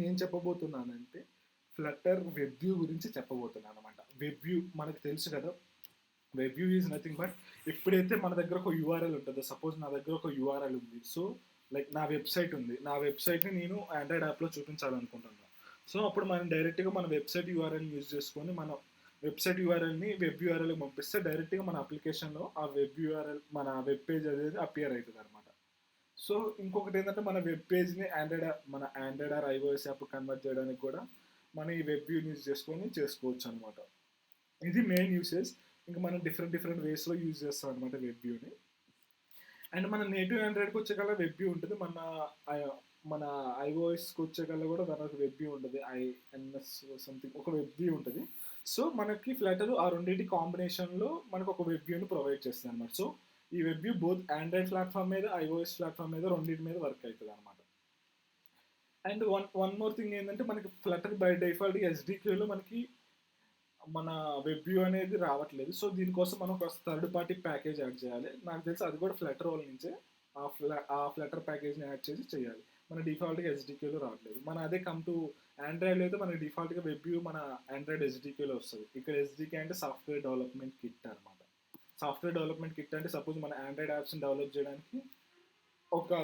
నేను చెప్పబోతున్నానంటే Flutter web view గురించి చెప్పబోతున్నాను అనమాట. వెబ్ వ్యూ మనకు తెలుసు కదా. Web view is nothing but ఎప్పుడైతే మన దగ్గర ఒక యూఆర్ఎల్ ఉంటుందో, సపోజ్ నా దగ్గర ఒక యూఆర్ఎల్ ఉంది. సో లైక్ నా వెబ్సైట్ ఉంది, నా వెబ్సైట్ని నేను ఆండ్రాయిడ్ యాప్లో చూపించాలనుకుంటున్నాను. సో అప్పుడు మనం డైరెక్ట్గా మన వెబ్సైట్ యూఆర్ఎల్ యూజ్ చేసుకొని మన వెబ్సైట్ యూఆర్ఎల్ని వెబ్ యూఆర్ఎల్కి పంపిస్తే డైరెక్ట్గా మన అప్లికేషన్లో ఆ వెబ్ యూఆర్ఎల్ మన వెబ్ పేజ్ అనేది అపియర్ అవుతుంది అనమాట. సో ఇంకొకటి ఏంటంటే మన వెబ్ పేజ్ని Android or iOS app convert చేయడానికి కూడా మనం ఈ వెబ్ వ్యూ యూజ్ చేసుకొని చేసుకోవచ్చు అనమాట. ఇది మెయిన్ యూసేజ్. ఇంకా మనం డిఫరెంట్ డిఫరెంట్ వేస్లో యూజ్ చేస్తాం అనమాట వెబ్ వ్యూని. అండ్ మన నేటివ్ ఆండ్రాయిడ్కి వచ్చేకల్లా వెబ్ వ్యూ ఉంటుంది, మన ఐఓఎస్కి వచ్చేకల్లా కూడా దానికి వెబ్ వ్యూ ఉంటుంది, ఐఎన్ఎస్ సంథింగ్ ఒక వెబ్ వ్యూ ఉంటుంది. సో మనకి ఫ్లటర్ ఆ రెండింటి కాంబినేషన్లో మనకు ఒక వెబ్ వ్యూని ప్రొవైడ్ చేస్తుంది అనమాట. సో ఈ web view both Android platform మీద ఐఓఎస్ ప్లాట్ఫామ్ మీద రెండింటి మీద వర్క్ అవుతుంది అనమాట. అండ్ వన్ మోర్ థింగ్ ఏంటంటే మనకి ఫ్లటర్ బై డిఫాల్ట్ ఎస్డికేలో మనకి మన వెబ్ వ్యూ అనేది రావట్లేదు. సో దీనికోసం మనం ఒక థర్డ్ పార్టీ ప్యాకేజ్ యాడ్ చేయాలి. నాకు తెలిసి అది కూడా ఫ్లటర్ వాళ్ళ నుంచే ఆ ఫ్లటర్ ప్యాకేజ్ని యాడ్ చేసి చేయాలి. మన డిఫాల్ట్గా ఎస్డికేలో రావట్లేదు. మన అదే కమ్ టు ఆండ్రాయిడ్లో అయితే మనకి డిఫాల్ట్గా వెబ్ వ్యూ మన ఆండ్రాయిడ్ ఎస్డికేలో వస్తుంది. ఇక్కడ ఎస్డికే అంటే సాఫ్ట్వేర్ డెవలప్మెంట్ కిట్ అనమాట. సాఫ్ట్వేర్ డెవలప్మెంట్ కిట్ అంటే సపోజ్ మన ఆండ్రాయిడ్ యాప్స్ని డెవలప్ చేయడానికి ఒక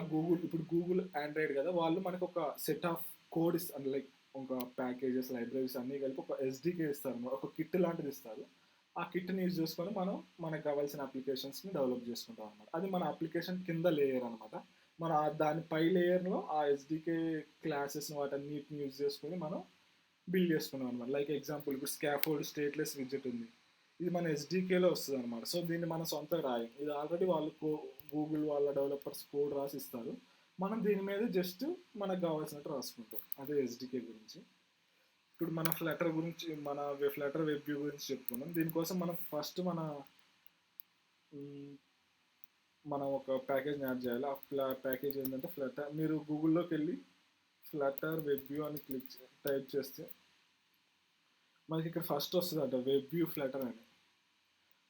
గూగుల్ ఆండ్రాయిడ్ కదా, వాళ్ళు మనకు ఒక సెట్ ఆఫ్ కోడ్ ఇస్తారు, లైక్ ఒక ప్యాకేజెస్ లైబ్రరీస్ అన్నీ కలిపి ఒక ఎస్డికే ఇస్తారు, ఒక కిట్ లాంటిది ఇస్తారు. ఆ కిట్ని యూజ్ చేసుకొని మనం మనకు కావాల్సిన అప్లికేషన్స్ని డెవలప్ చేసుకుంటాం అనమాట. అది మన అప్లికేషన్ కింద లేయర్ అనమాట. మన దాని పై లేయర్లో ఆ ఎస్డికే క్లాసెస్ వాటన్నిటిని యూజ్ చేసుకొని మనం బిల్డ్ చేసుకున్నాం అనమాట. లైక్ ఎగ్జాంపుల్ ఇప్పుడు స్కాఫోల్డ్ స్టేట్లెస్ విడ్జెట్ ఉంది, ఇది మన ఎస్డికేలో వస్తుంది అనమాట. సో దీన్ని మన సొంత రాయం, ఇది ఆల్రెడీ వాళ్ళు గూగుల్ వాళ్ళ డెవలపర్స్ కోడ్ రాసి ఇస్తారు. మనం దీని మీద జస్ట్ మనకు కావాల్సినట్టు రాసుకుంటాం. అదే ఎస్డికే గురించి. ఇప్పుడు మన ఫ్లటర్ గురించి, మన ఫ్లటర్ వెబ్ వ్యూ గురించి చెప్పుకున్నాం. దీనికోసం మనం ఫస్ట్ మనం ఒక ప్యాకేజ్ని యాడ్ చేయాలి. ఆ ప్యాకేజ్ ఏంటంటే ఫ్లటర్. మీరు గూగుల్లోకి వెళ్ళి ఫ్లటర్ వెబ్ వ్యూ అని టైప్ చేస్తే మనకి ఇక్కడ ఫస్ట్ వస్తుంది అంట వెబ్ వ్యూ ఫ్లటర్ అని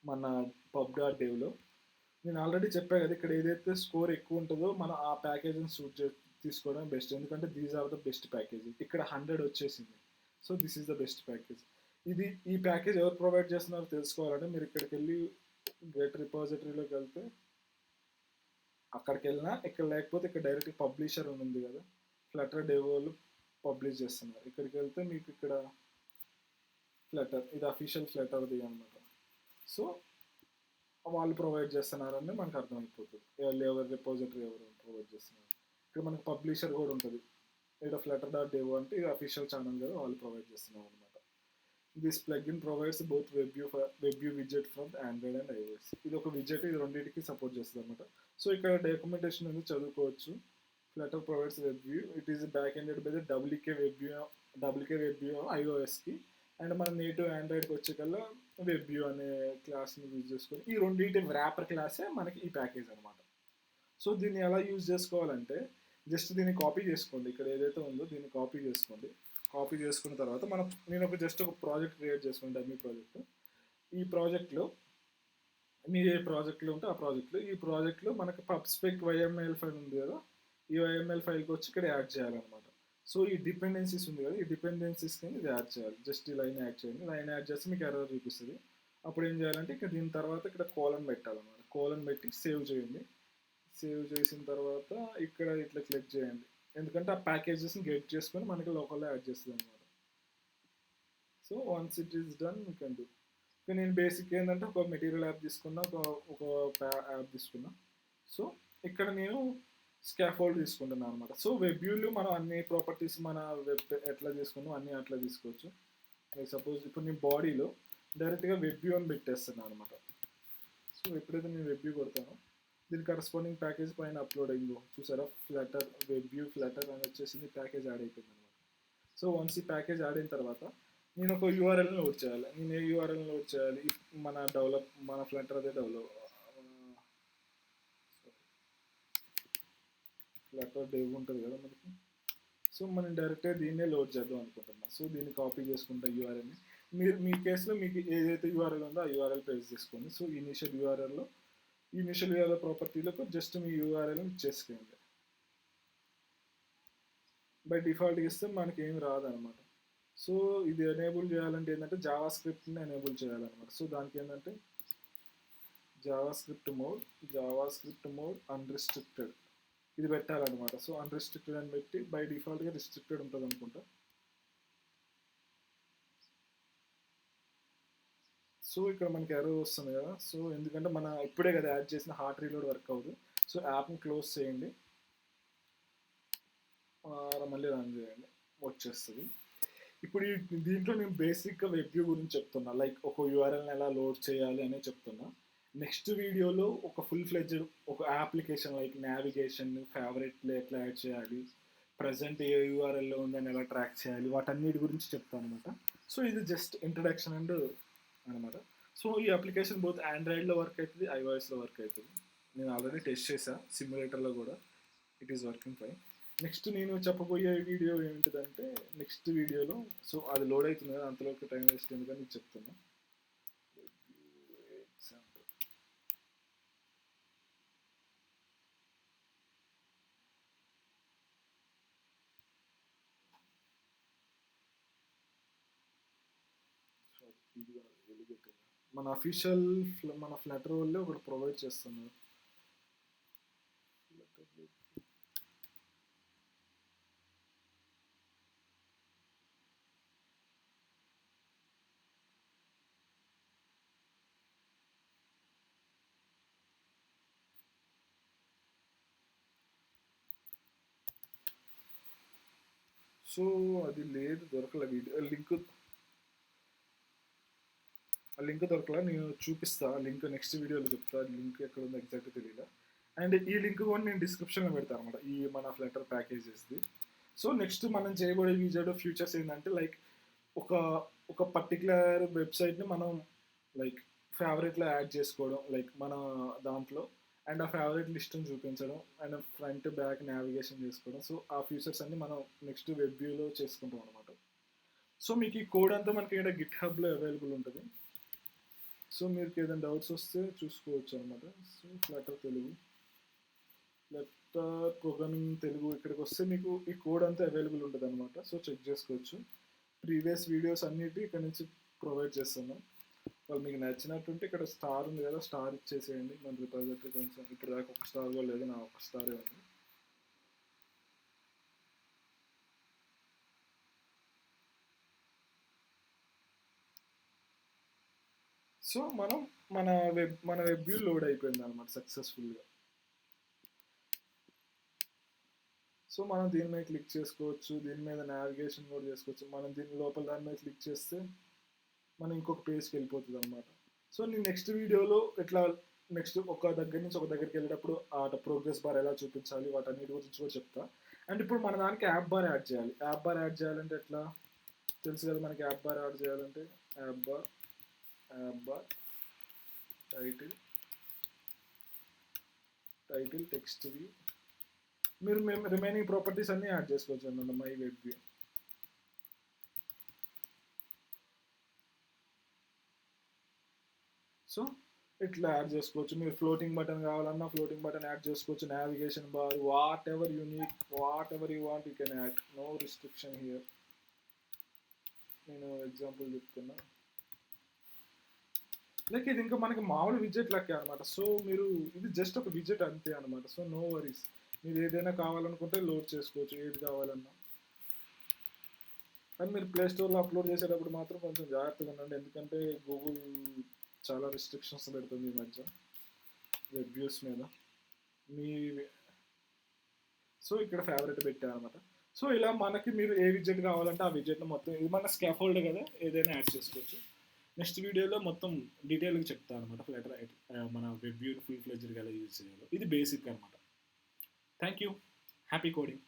మన pub.devలో. నేను ఆల్రెడీ చెప్పాను కదా, ఇక్కడ ఏదైతే స్కోర్ ఎక్కువ ఉంటుందో మనం ఆ ప్యాకేజ్ని తీసుకోవడం బెస్ట్. ఎందుకంటే these are the best package. ఇక్కడ 100 వచ్చేసింది. So this is the best package. ఈ ప్యాకేజ్ ఎవరు ప్రొవైడ్ చేస్తున్నారో తెలుసుకోవాలంటే మీరు ఇక్కడికి వెళ్ళి గెట్ రిపాజిటరీలోకి వెళ్తే, అక్కడికి వెళ్ళినా ఇక్కడ లేకపోతే ఇక్కడ డైరెక్ట్ పబ్లిషర్ ఉంది కదా, ఫ్లటర్ డెవ్ వాళ్ళు పబ్లిష్ చేస్తున్నారు. ఇక్కడికి వెళ్తే మీకు ఇక్కడ ఫ్లటర్, ఇది అఫీషియల్ ఫ్లటర్ది అనమాట. సో వాళ్ళు ప్రొవైడ్ చేస్తున్నారని మనకు అర్థమైపోతుంది, ఎవరు రిపోజిటరీ ఎవరు ప్రొవైడ్ చేస్తున్నారు. ఇక్కడ మనకు పబ్లిషర్ కూడా ఉంటుంది. ఇక్కడ flutter.dev అంటే ఇది అఫీషియల్ ఛానల్ కదా, వాళ్ళు ప్రొవైడ్ చేస్తున్నారు అనమాట. This plugin provides both web view widget from Android and iOS. ఇది ఒక విడ్జెట్, ఇది రెండింటికి సపోర్ట్ చేస్తుంది అనమాట. సో ఇక్కడ డాక్యుమెంటేషన్ ఉంది, చదువుకోవచ్చు. Flutter provides web view, it is back ended by the WK web view ఐఓఎస్కి. అండ్ మన నేటివ్ ఆండ్రాయిడ్కి వచ్చేకల్లా వెబ్ వ్యూ అనే క్లాస్ని యూజ్ చేసుకొని ఈ రెండింటి ర్యాపర్ క్లాసే మనకి ఈ ప్యాకేజ్ అనమాట. సో దీన్ని ఎలా యూజ్ చేసుకోవాలంటే జస్ట్ దీన్ని కాపీ చేసుకోండి. ఇక్కడ ఏదైతే ఉందో దీన్ని కాపీ చేసుకోండి. కాపీ చేసుకున్న తర్వాత నేను జస్ట్ ఒక ప్రాజెక్ట్ క్రియేట్ చేసుకోండి, డమ్మీ ప్రాజెక్ట్. ఈ ప్రాజెక్ట్లో మీరు ఏ ప్రాజెక్ట్లో ఉంటే ఆ ప్రాజెక్ట్లో, ఈ ప్రాజెక్ట్లో మనకి పబ్స్పెక్ వైఎంఎల్ ఫైల్ ఉంది కదా, ఈ వైఎంఎల్ ఫైల్కి వచ్చి ఇక్కడ యాడ్ చేయాలన్నమాట. సో ఈ డిపెండెన్సీస్ ఉంది కదా, ఈ డిపెండెన్సీస్కి ఇది యాడ్ చేయాలి. జస్ట్ ఈ లైన్ యాడ్ చేయండి. లైన్ యాడ్ చేస్తే మీకు ఎర్రర్ చూపిస్తుంది. అప్పుడు ఏం చేయాలంటే ఇక్కడ దీని తర్వాత ఇక్కడ కోలన్ పెట్టాలన్నమాట. కోలన్ పెట్టి సేవ్ చేయండి. సేవ్ చేసిన తర్వాత ఇక్కడ ఇట్లా క్లిక్ చేయండి, ఎందుకంటే ఆ ప్యాకేజెస్ని గెట్ చేసుకొని మనకి లోకల్లో యాడ్ చేస్తుంది అనమాట. So once it is done you can do. ఇక నేను బేసిక్ ఏంటంటే ఒక మెటీరియల్ యాప్ తీసుకున్నా, ఒక యాప్ తీసుకున్నా. సో ఇక్కడ నేను స్కాఫోల్డ్ తీసుకుంటున్నాను అనమాట. సో వెబ్ వ్యూలో మనం అన్ని ప్రాపర్టీస్ మన వెబ్ ఎట్లా తీసుకున్నాం అన్నీ అట్లా తీసుకోవచ్చు. లైక్ సపోజ్ ఇప్పుడు నేను బాడీలో డైరెక్ట్గా వెబ్ వ్యూ అని పెట్టేస్తున్నాను అనమాట. సో ఎప్పుడైతే నేను వెబ్ వ్యూ కొడతానో దీని కరస్పాండింగ్ ప్యాకేజ్ పైన అప్లోడ్ అయిందో చూసారా, ఫ్లటర్ వెబ్ వ్యూ ఫ్లటర్ అని వచ్చేసింది, ప్యాకేజ్ యాడ్ అయిపోయింది అనమాట. సో వన్స్ ఈ ప్యాకేజ్ యాడ్ అయిన తర్వాత నేను ఒక యూఆర్ఎల్ని లోడ్ చేయాలి. నేను ఏ యూఆర్ఎల్ని లోడ్ చేయాలి, మన ఫ్లటర్ అదే ఫ్లటర్ డెవ్ ఉంటుంది కదా మనకి. సో మనం డైరెక్ట్గా దీన్నే లోడ్ చేద్దాం అనుకుంటున్నా. సో దీన్ని కాపీ చేసుకుంటా యూఆర్ఎల్ని. మీ కేసులో మీకు ఏదైతే యూఆర్ఎల్ ఉందో ఆ యూఆర్ఎల్ పేస్ట్ చేసుకోండి. సో ఇనిషియల్ యూఆర్ఎల్ ప్రాపర్టీలకు జస్ట్ మీ యూఆర్ఎల్ని ఇచ్చేసుకోండి. బై డిఫాల్ట్ ఇస్తే మనకి ఏమి రాదనమాట. సో ఇది ఎనేబుల్ చేయాలంటే ఏంటంటే జావా స్క్రిప్ట్ని ఎనేబుల్ చేయాలన్నమాట. సో దానికి ఏంటంటే జావా స్క్రిప్ట్ మోడ్ అన్రిస్ట్రిక్టెడ్ ఇది పెట్టాలన్నమాట. సో అన్రిస్ట్రిక్టెడ్ అని పెట్టి బై డిఫాల్ట్గా రిస్ట్రిక్టెడ్ ఉంటుంది అనుకుంటా. సో ఇక్కడ మనకి ఎర్రర్ వస్తుంది కదా. సో ఎందుకంటే మన ఇప్పుడే కదా యాడ్ చేసిన హార్ట్ రీలోడ్ వర్క్ అవ్వదు. సో యాప్ని క్లోజ్ చేయండి, మళ్ళీ రన్ చేయండి, వచ్చేస్తుంది. ఇప్పుడు దీంట్లో నేను బేసిక్గా వెబ్ వ్యూ గురించి చెప్తున్నా, లైక్ ఒక యూఆర్ఎల్ని ఎలా లోడ్ చేయాలి అనే చెప్తున్నా. నెక్స్ట్ వీడియోలో ఒక ఫుల్ ఫ్లెడ్జ్డ్ ఒక అప్లికేషన్ లైక్ నావిగేషన్, ఫేవరెట్లు ఎట్లా యాడ్ చేయాలి, ప్రజెంట్ ఏ యూఆర్ఎల్లో ఉందని ఎలా ట్రాక్ చేయాలి, వాటన్నిటి గురించి చెప్తాను అనమాట. సో ఇది జస్ట్ ఇంట్రడక్షన్ అండ్ అనమాట. సో ఈ అప్లికేషన్ బోత్ ఆండ్రాయిడ్లో వర్క్ అవుతుంది, ఐఓఎస్లో వర్క్ అవుతుంది. నేను ఆల్రెడీ టెస్ట్ చేసా సిమ్యులేటర్లో కూడా, it is working fine. Next నేను చెప్పబోయే వీడియో ఏంటిదంటే నెక్స్ట్ వీడియోలో, సో అది లోడ్ అవుతుంది కదా, అంతలోకి టైం వేస్ట్ ఎందుకని నేను చెప్తున్నా. ఎగ్జాంపుల్ మన అఫీషియల్ మన ఫ్లటర్ వాళ్ళే ఒకటి ప్రొవైడ్ చేస్తున్నారు. సో అది లేదు, దొరకలే వీడియో లింక్ దొరకలా. నేను చూపిస్తా లింక్ నెక్స్ట్ వీడియోలో చెప్తా, లింక్ ఎక్కడ ఉందో ఎగ్జాక్ట్గా తెలియదు. అండ్ ఈ లింక్ కూడా నేను డిస్క్రిప్షన్లో పెడతాను అనమాట, ఈ మన ఫ్లటర్ ప్యాకేజెస్ది. సో నెక్స్ట్ మనం చేయబడే యూజర్ ఫ్యూచర్స్ ఏంటంటే లైక్ ఒక ఒక పర్టికులర్ వెబ్సైట్ని మనం లైక్ ఫేవరెట్లో యాడ్ చేసుకోవడం, లైక్ మన దాంట్లో, అండ్ ఆ ఫేవరెట్ లిస్ట్ని చూపించడం, అండ్ ఫ్రంట్ బ్యాక్ నావిగేషన్ చేసుకోవడం. సో ఆ ఫీచర్స్ అన్ని మనం నెక్స్ట్ వెబ్ వ్యూలో చేసుకుంటాం అనమాట. సో మీకు ఈ కోడ్ అంతా మనకి ఇక్కడ గిట్ హబ్లో అవైలబుల్ ఉంటుంది. సో మీకు ఏదైనా డౌట్స్ వస్తే చూసుకోవచ్చు అనమాట. So Flutter Telugu, Flutter programming Telugu ఇక్కడికి వస్తే మీకు ఈ కోడ్ అంతా అవైలబుల్ ఉంటుంది అనమాట. సో చెక్ చేసుకోవచ్చు. ప్రీవియస్ వీడియోస్ అన్నిటి ఇక్కడ నుంచి ప్రొవైడ్ చేస్తున్నాం. వాళ్ళు మీకు నచ్చినట్టుంటే ఇక్కడ స్టార్ ఉంది కదా, స్టార్ ఇచ్చేసేయండి. మన రిపాజిటరీ కొంచెం ఇప్పుడు దాకా ఒక స్టార్ కూడా లేదు, నా ఒక స్టారే ఉంది. సో మన వెబ్ వ్యూ లోడ్ అయిపోయింది అనమాట సక్సెస్ఫుల్గా. సో మనం దీని మీద క్లిక్ చేసుకోవచ్చు, దీని మీద నావిగేషన్ కూడా చేసుకోవచ్చు. మనం దీని లోపల దాని మీద క్లిక్ చేస్తే మనం ఇంకొక పేజ్కి వెళ్ళిపోతుంది అనమాట. సో నేను నెక్స్ట్ వీడియోలో ఇట్లా నెక్స్ట్ ఒక దగ్గర నుంచి ఒక దగ్గరికి వెళ్ళేటప్పుడు ఆ ప్రోగ్రెస్ బార్ ఎలా చూపించాలి వాటన్నిటి గురించి కూడా చెప్తా. అండ్ ఇప్పుడు మన దానికి యాప్ బార్ యాడ్ చేయాలి. యాప్ బార్ యాడ్ చేయాలంటే ఎట్లా తెలుసు కదా మనకి. యాప్ బార్ యాడ్ చేయాలంటే app bar title text view, మీరు రిమైనింగ్ ప్రాపర్టీస్ అన్నీ యాడ్ చేసుకోవచ్చు అన్నమాట. మై వెబ్ వ్యూ, సో ఇట్లా యాడ్ చేసుకోవచ్చు. మీరు ఫ్లోటింగ్ బటన్ కావాలన్నా ఫ్లోటింగ్ బటన్ యాడ్ చేసుకోవచ్చు. Navigation bar, whatever you need, whatever you want you can add, no restriction here. నేను ఎగ్జాంపుల్ చెప్తున్నా. లైక్ ఇది ఇంకా మనకి మామూలు విజెట్ లెక్కే అనమాట. సో మీరు ఇది జస్ట్ ఒక విజెట్ అంతే అనమాట. సో నో వరీస్, మీరు ఏదైనా కావాలనుకుంటే లోడ్ చేసుకోవచ్చు, ఏది కావాలన్నా. కానీ మీరు ప్లే స్టోర్లో అప్లోడ్ చేసేటప్పుడు మాత్రం కొంచెం జాగ్రత్తగా ఉండండి, ఎందుకంటే గూగుల్ చాలా రిస్ట్రిక్షన్స్ పెడుతుంది ఈ మధ్య వెబ్ వ్యూస్ మీద. మీ సో ఇక్కడ ఫేవరెట్ పెట్టారనమాట. సో ఇలా మనకి మీరు ఏ విజెట్ కావాలంటే ఆ విజెట్ని మొత్తం, ఇది మన స్కాఫోల్డ్ కదా, ఏదైనా యాడ్ చేసుకోవచ్చు. నెక్స్ట్ వీడియోలో మొత్తం డీటెయిల్గా చెప్తాను అనమాట ఫ్లటర్ మన వెబ్ వ్యూ ఫుల్ ఫ్లెడ్జ్డ్గా ఎలా యూజ్ చేయాలో. ఇది బేసిక్ అనమాట. Thank you, happy coding.